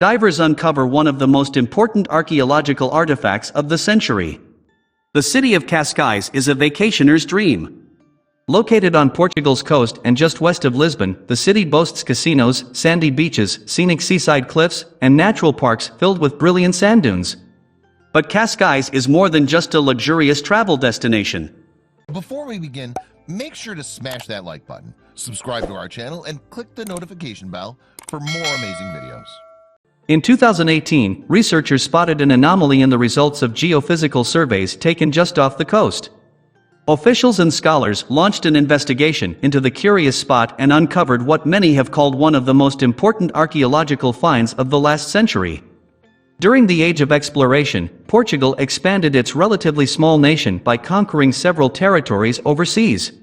divers uncover one of the most important archaeological artifacts of the century. The city of Cascais is a vacationer's dream. Located on Portugal's coast and just west of Lisbon, the city boasts casinos, sandy beaches, scenic seaside cliffs, and natural parks filled with brilliant sand dunes. But Cascais is more than just a luxurious travel destination. Before we begin, make sure to smash that like button, subscribe to our channel, and click the notification bell for more amazing videos. In 2018, researchers spotted an anomaly in the results of geophysical surveys taken just off the coast. Officials and scholars launched an investigation into the curious spot and uncovered what many have called one of the most important archaeological finds of the last century. During the Age of Exploration, Portugal expanded its relatively small nation by conquering several territories overseas.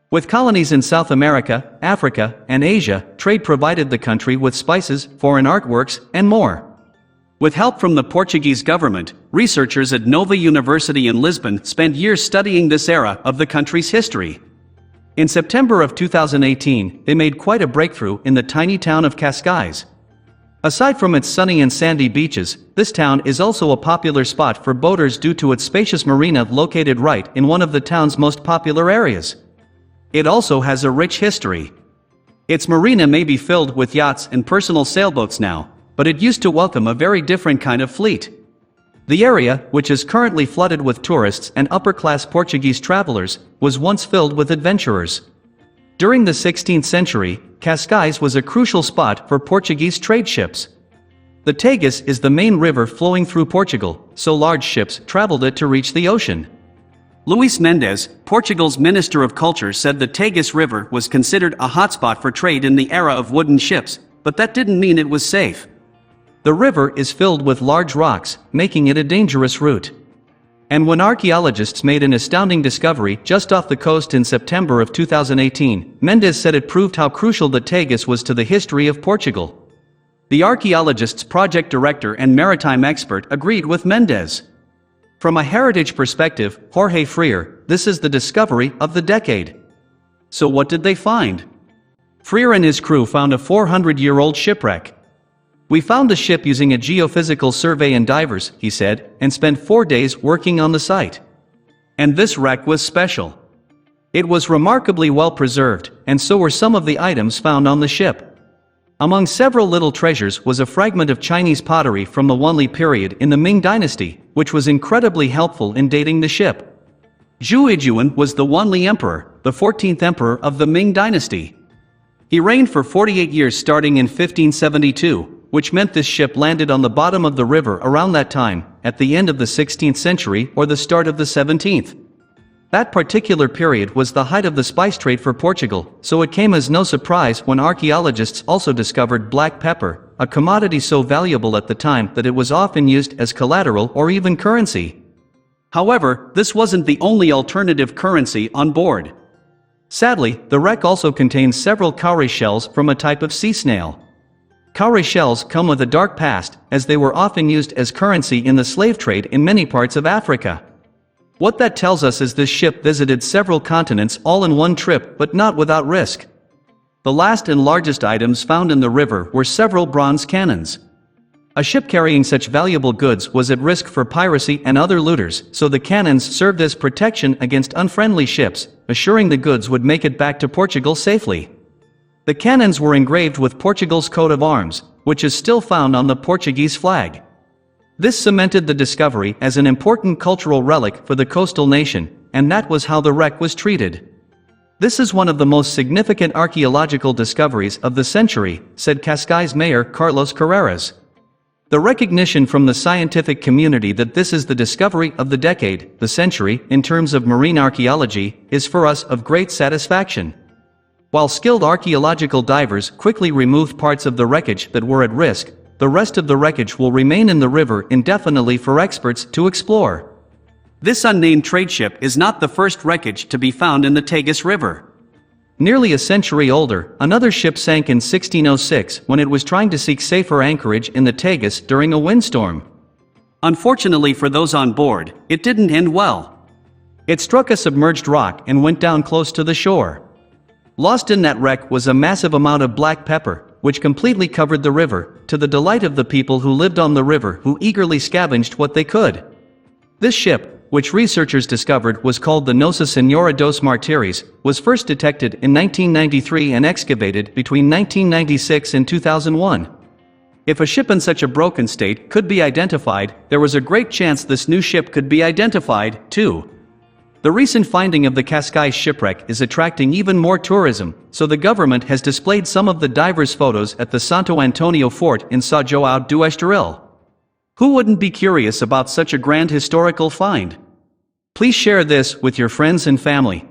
With colonies in South America, Africa, and Asia, trade provided the country with spices, foreign artworks, and more. With help from the Portuguese government, researchers at Nova University in Lisbon spent years studying this era of the country's history. In September of 2018, they made quite a breakthrough in the tiny town of Cascais. Aside from its sunny and sandy beaches, this town is also a popular spot for boaters due to its spacious marina located right in one of the town's most popular areas. It also has a rich history. Its marina may be filled with yachts and personal sailboats now, but it used to welcome a very different kind of fleet. The area, which is currently flooded with tourists and upper-class Portuguese travelers, was once filled with adventurers. During the 16th century, Cascais was a crucial spot for Portuguese trade ships. The Tagus is the main river flowing through Portugal, so large ships traveled it to reach the ocean. Luís Mendes, Portugal's Minister of Culture, said the Tagus River was considered a hotspot for trade in the era of wooden ships, but that didn't mean it was safe. The river is filled with large rocks, making it a dangerous route. And when archaeologists made an astounding discovery just off the coast in September of 2018, Mendes said it proved how crucial the Tagus was to the history of Portugal. The archaeologist's project director and maritime expert agreed with Mendes. From a heritage perspective, Jorge Freire, this is the discovery of the decade. So what did they find? Freire and his crew found a 400-year-old shipwreck. We found the ship using a geophysical survey and divers, he said, and spent 4 days working on the site. And this wreck was special. It was remarkably well preserved, and so were some of the items found on the ship. Among several little treasures was a fragment of Chinese pottery from the Wanli period in the Ming dynasty, which was incredibly helpful in dating the ship. Zhu Yijuan was the Wanli emperor, the 14th emperor of the Ming dynasty. He reigned for 48 years starting in 1572, which meant this ship landed on the bottom of the river around that time, at the end of the 16th century or the start of the 17th. That particular period was the height of the spice trade for Portugal, so it came as no surprise when archaeologists also discovered black pepper, a commodity so valuable at the time that it was often used as collateral or even currency. However, this wasn't the only alternative currency on board. Sadly, the wreck also contains several Kauri shells from a type of sea snail. Kauri shells come with a dark past, as they were often used as currency in the slave trade in many parts of Africa. What that tells us is this ship visited several continents all in one trip, but not without risk. The last and largest items found in the river were several bronze cannons. A ship carrying such valuable goods was at risk for piracy and other looters, so the cannons served as protection against unfriendly ships, assuring the goods would make it back to Portugal safely. The cannons were engraved with Portugal's coat of arms, which is still found on the Portuguese flag. This cemented the discovery as an important cultural relic for the coastal nation, and that was how the wreck was treated. This is one of the most significant archaeological discoveries of the century, said Cascais Mayor Carlos Carreras. The recognition from the scientific community that this is the discovery of the decade, the century, in terms of marine archaeology, is for us of great satisfaction. While skilled archaeological divers quickly removed parts of the wreckage that were at risk, the rest of the wreckage will remain in the river indefinitely for experts to explore. This unnamed trade ship is not the first wreckage to be found in the Tagus River. Nearly a century older, another ship sank in 1606 when it was trying to seek safer anchorage in the Tagus during a windstorm. Unfortunately for those on board, it didn't end well. It struck a submerged rock and went down close to the shore. Lost in that wreck was a massive amount of black pepper, which completely covered the river, to the delight of the people who lived on the river who eagerly scavenged what they could. This ship, which researchers discovered was called the Nossa Senhora dos Martires, was first detected in 1993 and excavated between 1996 and 2001. If a ship in such a broken state could be identified, there was a great chance this new ship could be identified, too. The recent finding of the Cascai Shipwreck is attracting even more tourism, so the government has displayed some of the divers' photos at the Santo Antonio Fort in São João do Estoril. Who wouldn't be curious about such a grand historical find? Please share this with your friends and family.